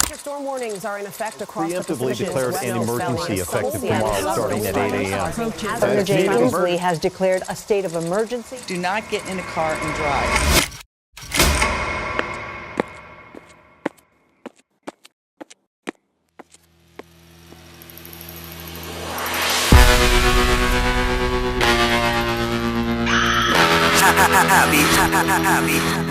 Major storm warnings are in effect across the Preemptively Pacific declared an emergency effective tomorrow starting at 8 a.m. Governor Jay Inslee has declared a state of emergency. Do not get in a car and drive. Happy.